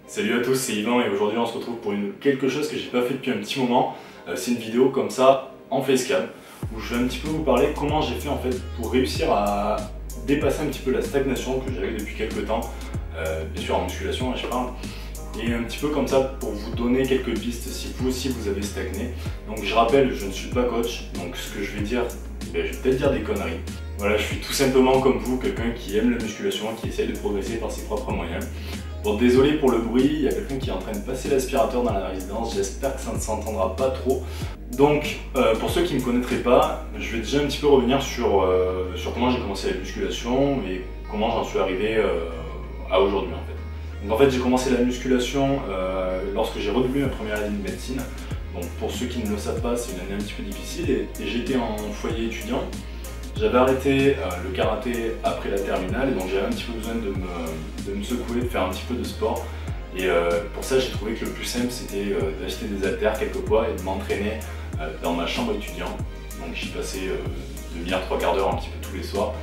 Salut à tous, c'est Yvan et aujourd'hui on se retrouve pour quelque chose que j'ai pas fait depuis un petit moment. C'est une vidéo comme ça en facecam où je vais un petit peu vous parler comment j'ai fait en fait pour réussir à dépasser un petit peu la stagnation que j'avais depuis quelques temps, bien sûr en musculation je parle, et un petit peu comme ça pour vous donner quelques pistes si vous aussi vous avez stagné. Donc je rappelle, je ne suis pas coach, donc ce que je vais dire, je vais peut-être dire des conneries. Voilà, je suis tout simplement comme vous, quelqu'un qui aime la musculation, qui essaye de progresser par ses propres moyens. Bon, désolé pour le bruit, il y a quelqu'un qui est en train de passer l'aspirateur dans la résidence, j'espère que ça ne s'entendra pas trop. Donc, pour ceux qui ne me connaîtraient pas, je vais déjà un petit peu revenir sur comment j'ai commencé la musculation et comment j'en suis arrivé à aujourd'hui en fait. Donc en fait, j'ai commencé la musculation lorsque j'ai redoublé ma première année de médecine. Donc pour ceux qui ne le savent pas, c'est une année un petit peu difficile et j'étais en foyer étudiant. J'avais arrêté le karaté après la terminale et donc j'avais un petit peu besoin de me secouer, de faire un petit peu de sport. Et pour ça j'ai trouvé que le plus simple c'était d'acheter des haltères quelques poids et de m'entraîner dans ma chambre étudiant. Donc j'y passais demi-heure, trois quarts d'heure un petit peu tous les soirs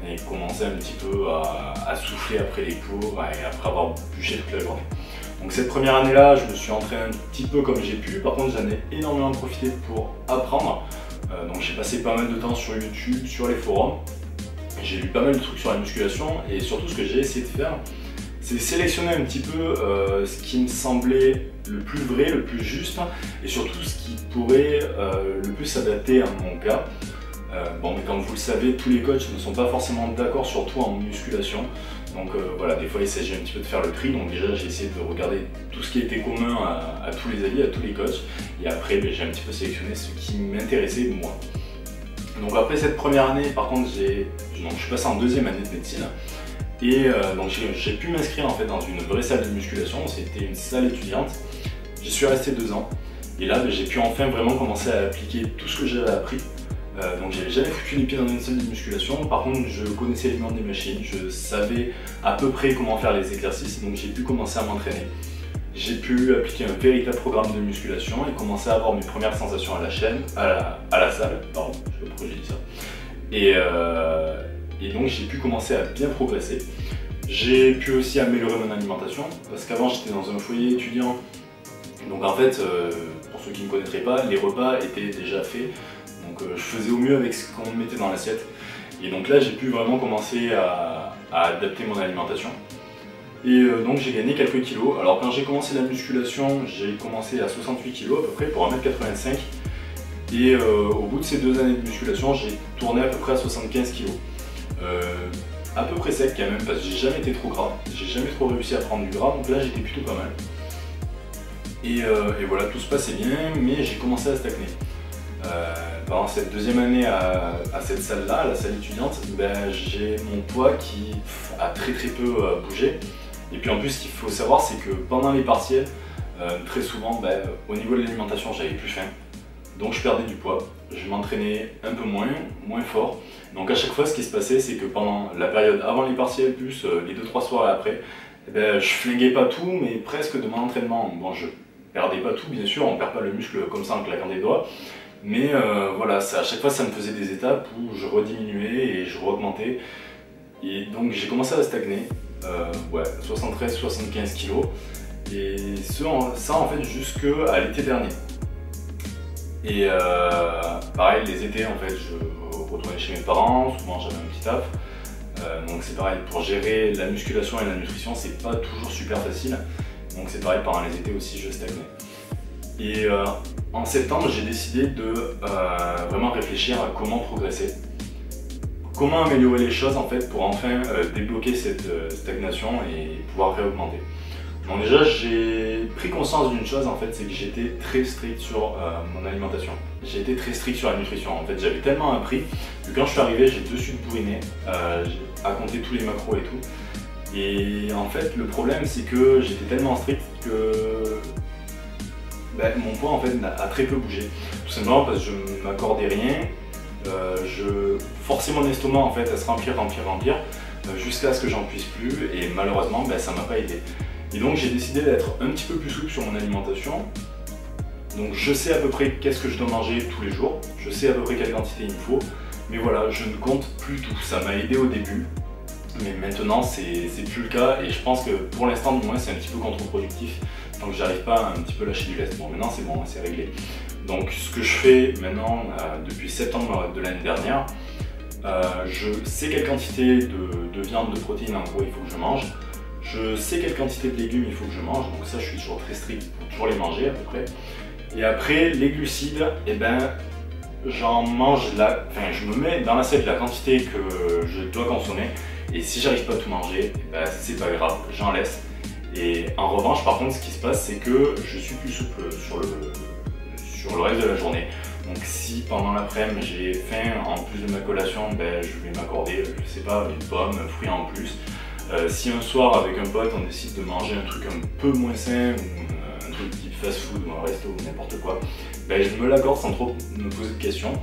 et commençais un petit peu à souffler après les cours et après avoir bûché toute la journée. Donc cette première année là je me suis entraîné un petit peu comme j'ai pu, par contre j'en ai énormément profité pour apprendre. Donc j'ai passé pas mal de temps sur YouTube, sur les forums, j'ai lu pas mal de trucs sur la musculation et surtout ce que j'ai essayé de faire, c'est sélectionner un petit peu ce qui me semblait le plus vrai, le plus juste et surtout ce qui pourrait le plus s'adapter à mon cas. Bon, mais comme vous le savez, tous les coachs ne sont pas forcément d'accord, surtout en musculation. Donc voilà, des fois il s'agit un petit peu de faire le tri. Donc déjà j'ai essayé de regarder tout ce qui était commun à tous les avis, à tous les coachs. Et après j'ai un petit peu sélectionné ce qui m'intéressait moi. Donc après cette première année, par contre, je suis passé en deuxième année de médecine. Et donc j'ai pu m'inscrire en fait dans une vraie salle de musculation. C'était une salle étudiante. J'y suis resté 2 ans. Et là j'ai pu enfin vraiment commencer à appliquer tout ce que j'avais appris. Donc j'avais jamais foutu les pieds dans une salle de musculation, par contre je connaissais les noms des machines, je savais à peu près comment faire les exercices, donc j'ai pu commencer à m'entraîner. J'ai pu appliquer un véritable programme de musculation et commencer à avoir mes premières sensations à la chaîne, à la salle, pardon, je sais pas pourquoi j'ai dit ça. Et donc j'ai pu commencer à bien progresser. J'ai pu aussi améliorer mon alimentation, parce qu'avant j'étais dans un foyer étudiant, donc en fait, pour ceux qui ne connaîtraient pas, les repas étaient déjà faits. Donc je faisais au mieux avec ce qu'on me mettait dans l'assiette. Et donc là j'ai pu vraiment commencer à adapter mon alimentation. Et donc j'ai gagné quelques kilos. Alors quand j'ai commencé la musculation, j'ai commencé à 68 kilos à peu près pour 1m85. Et au bout de ces 2 années de musculation, j'ai tourné à peu près à 75 kilos. À peu près sec quand même parce que j'ai jamais été trop gras. J'ai jamais trop réussi à prendre du gras, donc là j'étais plutôt pas mal. Et voilà, tout se passait bien, mais j'ai commencé à stagner. Pendant cette deuxième année à cette salle-là, la salle étudiante, j'ai mon poids qui a très peu bougé. Et puis en plus, ce qu'il faut savoir, c'est que pendant les partiels, très souvent, au niveau de l'alimentation, j'avais plus faim. Donc je perdais du poids, je m'entraînais un peu moins fort. Donc à chaque fois, ce qui se passait, c'est que pendant la période avant les partiels, plus les 2-3 soirs après, je flinguais pas tout, mais presque de mon entraînement. Bon, je perdais pas tout, bien sûr, on perd pas le muscle comme ça en claquant des doigts. Mais voilà, à chaque fois ça me faisait des étapes où je rediminuais et je re-augmentais. Et donc j'ai commencé à stagner, 73-75 kg. Et ça en fait jusqu'à l'été dernier. Et pareil, les étés en fait je retournais chez mes parents, souvent j'avais un petit taf. Donc c'est pareil, pour gérer la musculation et la nutrition c'est pas toujours super facile. Donc c'est pareil, pendant les étés aussi je stagnais. Et en septembre, j'ai décidé de vraiment réfléchir à comment progresser. Comment améliorer les choses en fait pour enfin débloquer cette stagnation et pouvoir réaugmenter. Donc déjà, j'ai pris conscience d'une chose en fait, c'est que j'étais très strict sur mon alimentation. J'ai été très strict sur la nutrition. En fait, j'avais tellement appris que quand je suis arrivé, j'ai de suite bourriné, à compter tous les macros et tout. Et en fait, le problème, c'est que j'étais tellement strict que mon poids en fait a très peu bougé, tout simplement parce que je ne m'accordais rien, je forçais mon estomac en fait à se remplir, jusqu'à ce que j'en puisse plus et malheureusement ça m'a pas aidé. Et donc j'ai décidé d'être un petit peu plus souple sur mon alimentation. Donc je sais à peu près qu'est-ce que je dois manger tous les jours, je sais à peu près quelle quantité il me faut, mais voilà, je ne compte plus tout. Ça m'a aidé au début, Mais maintenant c'est plus le cas et je pense que pour l'instant du moins c'est un petit peu contre-productif tant que j'arrive pas à un petit peu lâcher du lest. Bon maintenant c'est bon, c'est réglé. Donc ce que je fais maintenant depuis septembre de l'année dernière, je sais quelle quantité de viande, de protéines en gros il faut que je mange. Je sais quelle quantité de légumes il faut que je mange, donc ça je suis toujours très strict pour toujours les manger à peu près. Et après les glucides, et ben j'en mange je me mets dans l'assiette la quantité que je dois consommer. Et si j'arrive pas à tout manger, ben c'est pas grave, j'en laisse. Et en revanche par contre ce qui se passe c'est que je suis plus souple sur le reste de la journée. Donc si pendant l'après-midi j'ai faim, en plus de ma collation, ben, je vais m'accorder, je sais pas, une pomme, un fruit en plus. Si un soir avec un pote on décide de manger un truc un peu moins sain, ou un truc type fast food ou un resto ou n'importe quoi, ben, je me l'accorde sans trop me poser de questions.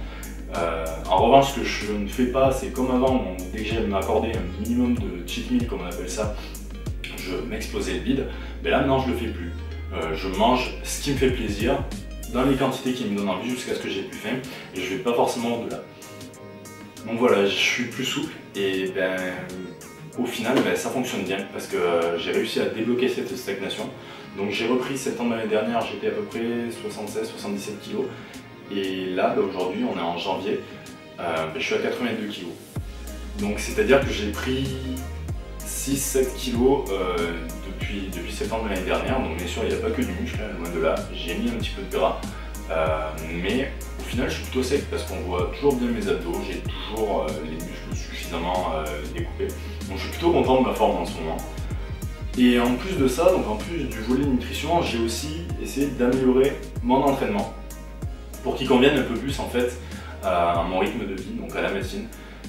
En revanche ce que je ne fais pas, c'est comme avant, dès que j'aime m'accorder un minimum de cheat meal comme on appelle ça, je m'explosais le bide. Mais là maintenant je le fais plus. Je mange ce qui me fait plaisir, dans les quantités qui me donnent envie jusqu'à ce que j'ai plus faim, et je vais pas forcément au-delà. Donc voilà, je suis plus souple et ben au final ben, ça fonctionne bien parce que j'ai réussi à débloquer cette stagnation. Donc j'ai repris septembre l'année dernière, j'étais à peu près 76-77 kg et là ben, aujourd'hui on est en janvier, je suis à 82 kg. Donc c'est à dire que j'ai pris 6-7 kg depuis septembre de l'année dernière, donc bien sûr il n'y a pas que du muscle, loin de là, j'ai mis un petit peu de gras, mais au final je suis plutôt sec parce qu'on voit toujours bien mes abdos, j'ai toujours les muscles suffisamment découpés, donc je suis plutôt content de ma forme en ce moment. Et en plus de ça, donc en plus du volet nutrition, j'ai aussi essayé d'améliorer mon entraînement pour qu'il convienne un peu plus en fait à mon rythme de vie, donc à la médecine.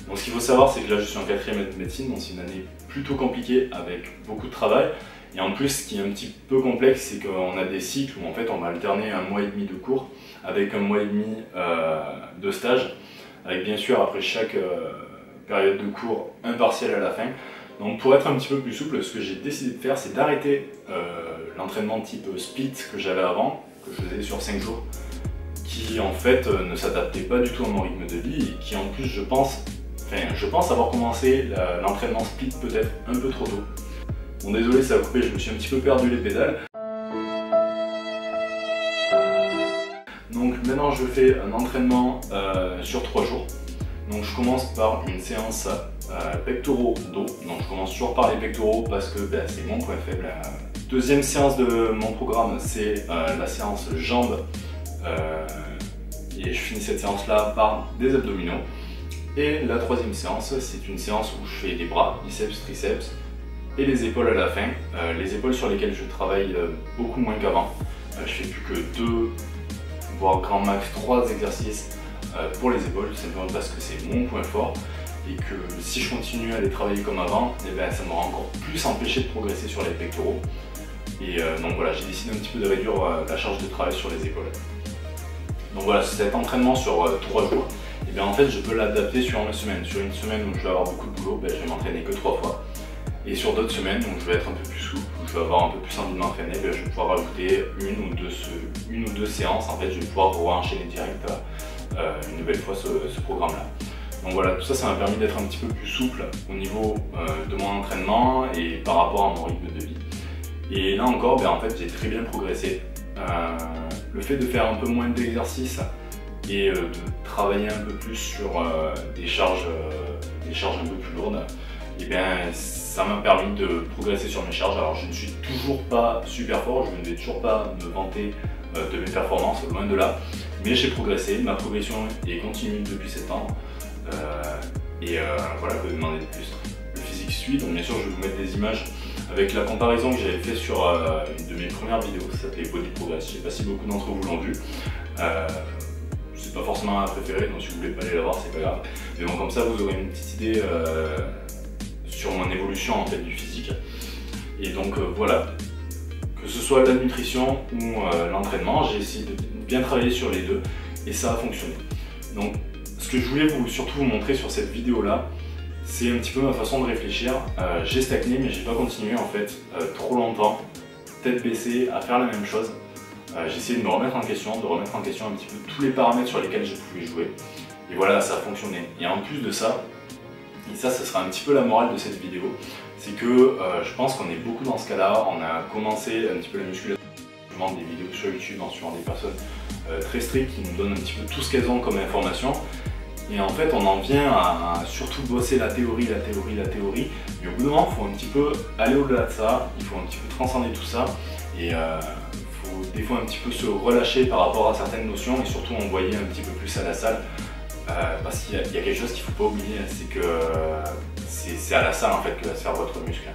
Donc ce qu'il faut savoir, c'est que là je suis en 4e année de médecine, donc c'est une année plutôt compliquée avec beaucoup de travail. Et en plus, ce qui est un petit peu complexe, c'est qu'on a des cycles où en fait on va alterner 1 mois et demi de cours avec 1 mois et demi de stage, avec bien sûr après chaque période de cours un partiel à la fin. Donc pour être un petit peu plus souple, ce que j'ai décidé de faire, c'est d'arrêter l'entraînement type split que j'avais avant, que je faisais sur 5 jours, qui en fait ne s'adaptait pas du tout à mon rythme de vie et qui en plus je pense avoir commencé l'entraînement split peut-être un peu trop tôt. Bon désolé ça a coupé, je me suis un petit peu perdu les pédales. Donc maintenant je fais un entraînement sur 3 jours. Donc je commence par une séance pectoraux dos. Donc je commence toujours par les pectoraux parce que ben, c'est mon point faible. Deuxième séance de mon programme, c'est la séance jambes. Et je finis cette séance là par des abdominaux. Et la troisième séance, c'est une séance où je fais les bras, biceps, triceps et les épaules à la fin. Les épaules sur lesquelles je travaille beaucoup moins qu'avant. Je fais plus que 2, voire grand max 3 exercices pour les épaules, simplement parce que c'est mon point fort. Et que si je continue à les travailler comme avant, eh ben, ça m'aura encore plus empêché de progresser sur les pectoraux. Et donc voilà, j'ai décidé un petit peu de réduire la charge de travail sur les épaules. Donc voilà, cet entraînement sur 3 jours, et bien en fait je peux l'adapter sur une semaine. Sur une semaine où je vais avoir beaucoup de boulot, ben, je vais m'entraîner que 3 fois. Et sur d'autres semaines où je vais être un peu plus souple, où je vais avoir un peu plus envie de m'entraîner, ben, je vais pouvoir rajouter une ou deux séances. En fait je vais pouvoir enchaîner direct une nouvelle fois ce programme-là. Donc voilà, tout ça, ça m'a permis d'être un petit peu plus souple au niveau de mon entraînement et par rapport à mon rythme de vie. Et là encore, ben, en fait j'ai très bien progressé. Le fait de faire un peu moins d'exercices et de travailler un peu plus sur des charges un peu plus lourdes, et bien ça m'a permis de progresser sur mes charges. Alors je ne suis toujours pas super fort, je ne vais toujours pas me vanter de mes performances, loin de là, mais j'ai progressé, ma progression est continue depuis septembre. Voilà, que demander de plus. Le physique suit, donc bien sûr je vais vous mettre des images avec la comparaison que j'avais fait sur une de mes premières vidéos, ça s'appelait Body Progress. Je ne sais pas si beaucoup d'entre vous l'ont vu. C'est pas forcément ma préférée, donc si vous voulez pas aller la voir, c'est pas grave. Mais bon, comme ça vous aurez une petite idée sur mon évolution en fait du physique. Et donc voilà, que ce soit la nutrition ou l'entraînement, j'ai essayé de bien travailler sur les deux et ça a fonctionné. Donc ce que je voulais surtout vous montrer sur cette vidéo là, c'est un petit peu ma façon de réfléchir. J'ai stagné mais j'ai pas continué en fait trop longtemps, tête baissée, à faire la même chose. J'ai essayé de me remettre en question, un petit peu tous les paramètres sur lesquels je pouvais jouer. Et voilà, ça a fonctionné. Et en plus de ça, Et ça, ce sera un petit peu la morale de cette vidéo. C'est que je pense qu'on est beaucoup dans ce cas-là. On a commencé un petit peu la musculation. Je demande des vidéos sur YouTube en suivant des personnes très strictes qui nous donnent un petit peu tout ce qu'elles ont comme information. Et en fait, on en vient à surtout bosser la théorie. Mais au bout d'un moment, il faut un petit peu aller au-delà de ça. Il faut un petit peu transcender tout ça. Et il faut des fois un petit peu se relâcher par rapport à certaines notions et surtout envoyer un petit peu plus à la salle. Parce qu'il y a quelque chose qu'il ne faut pas oublier, c'est que c'est à la salle en fait que va se faire votre muscle.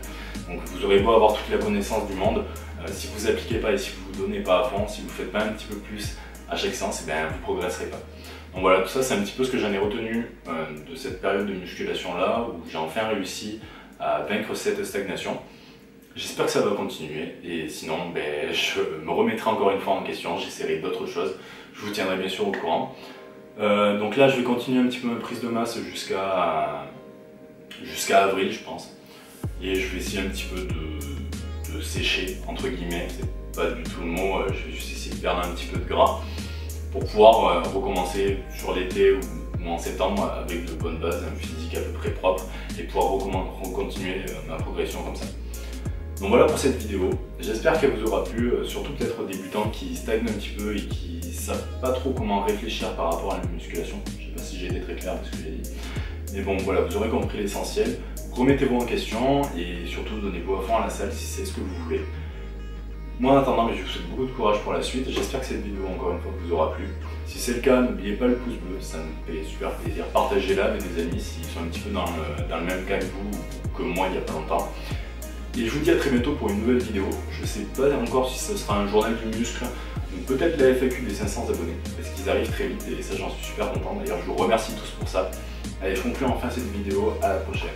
Donc vous aurez beau avoir toute la connaissance du monde, si vous n'appliquez pas et si vous ne vous donnez pas à fond, si vous ne faites pas un petit peu plus à chaque séance, vous ne progresserez pas. Donc voilà, tout ça c'est un petit peu ce que j'en ai retenu de cette période de musculation là, où j'ai enfin réussi à vaincre cette stagnation. J'espère que ça va continuer et sinon je me remettrai encore une fois en question, j'essaierai d'autres choses, je vous tiendrai bien sûr au courant. Donc là je vais continuer un petit peu ma prise de masse jusqu'à avril je pense. Et je vais essayer un petit peu de sécher entre guillemets, c'est pas du tout le mot, je vais juste essayer de perdre un petit peu de gras pour pouvoir recommencer sur l'été ou en septembre avec de bonnes bases, un physique à peu près propre et pouvoir continuer ma progression comme ça. Donc voilà pour cette vidéo, j'espère qu'elle vous aura plu, surtout peut-être aux débutants qui stagnent un petit peu et qui savent pas trop comment réfléchir par rapport à la musculation. Je sais pas si j'ai été très clair dans ce que j'ai dit. Mais bon voilà, vous aurez compris l'essentiel. Remettez-vous en question et surtout donnez-vous à fond à la salle si c'est ce que vous voulez. Moi en attendant, je vous souhaite beaucoup de courage pour la suite. J'espère que cette vidéo encore une fois vous aura plu. Si c'est le cas, n'oubliez pas le pouce bleu, ça me fait super plaisir. Partagez-la avec des amis s'ils sont un petit peu dans le même cas que vous ou que moi il n'y a pas longtemps. Et je vous dis à très bientôt pour une nouvelle vidéo. Je ne sais pas encore si ce sera un journal du muscle ou peut-être la FAQ des 500 abonnés parce qu'ils arrivent très vite et ça j'en suis super content. D'ailleurs je vous remercie tous pour ça. Allez, je conclue enfin cette vidéo, à la prochaine.